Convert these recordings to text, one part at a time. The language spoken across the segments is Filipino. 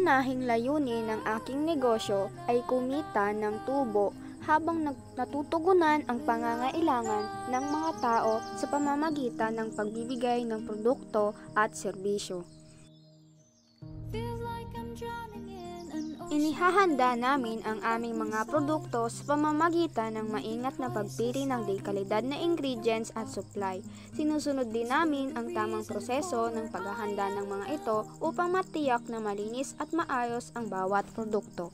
Pangunahing layunin ng aking negosyo ay kumita ng tubo habang natutugunan ang pangangailangan ng mga tao sa pamamagitan ng pagbibigay ng produkto at serbisyo. Inihahanda namin ang aming mga produkto sa pamamagitan ng maingat na pagpili ng dekalidad na ingredients at supply. Sinusunod din namin ang tamang proseso ng paghahanda ng mga ito upang matiyak na malinis at maayos ang bawat produkto.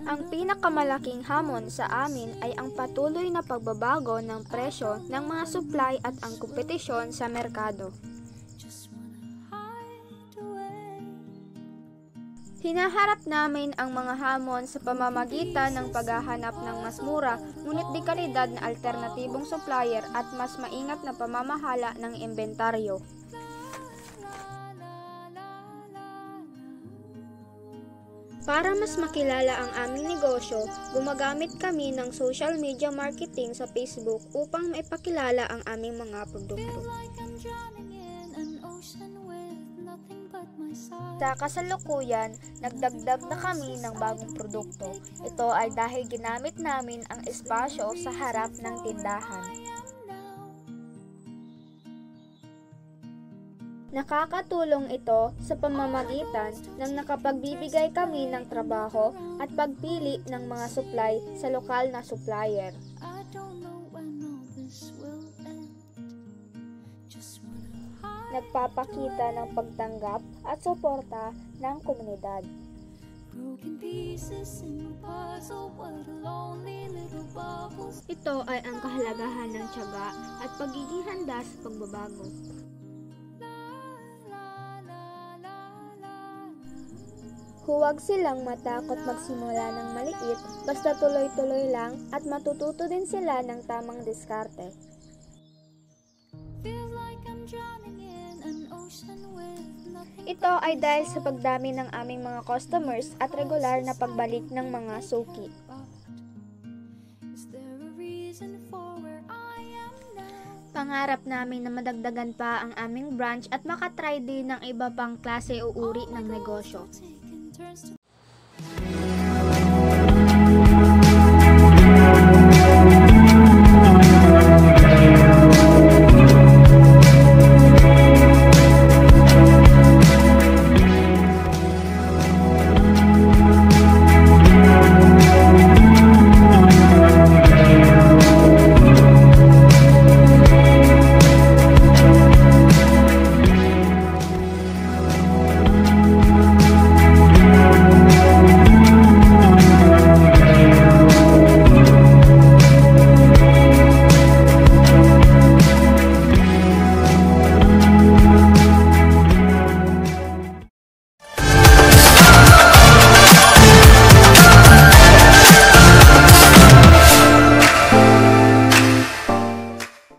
Ang pinakamalaking hamon sa amin ay ang patuloy na pagbabago ng presyo ng mga supply at ang kompetisyon sa merkado. Hinaharap namin ang mga hamon sa pamamagitan ng paghahanap ng mas mura ngunit di kalidad na alternatibong supplier at mas maingat na pamamahala ng inventaryo. Para mas makilala ang aming negosyo, gumagamit kami ng social media marketing sa Facebook upang maipakilala ang aming mga produkto. Sa kasalukuyan, nagdagdag na kami ng bagong produkto. Ito ay dahil ginamit namin ang espasyo sa harap ng tindahan. Nakakatulong ito sa pamamagitan ng nakapagbibigay kami ng trabaho at pagpili ng mga supply sa lokal na supplier. Nagpapakita ng pagtanggap at suporta ng komunidad. Ito ay ang kahalagahan ng tiyaga at pagiging handa sa pagbabago. Huwag silang matakot magsimula ng maliit, basta tuloy-tuloy lang at matututo din sila ng tamang diskarte. Ito ay dahil sa pagdami ng aming mga customers at regular na pagbalik ng mga suki. Pangarap namin na madagdagan pa ang aming branch at makatry din ng iba pang klase o uri ng negosyo.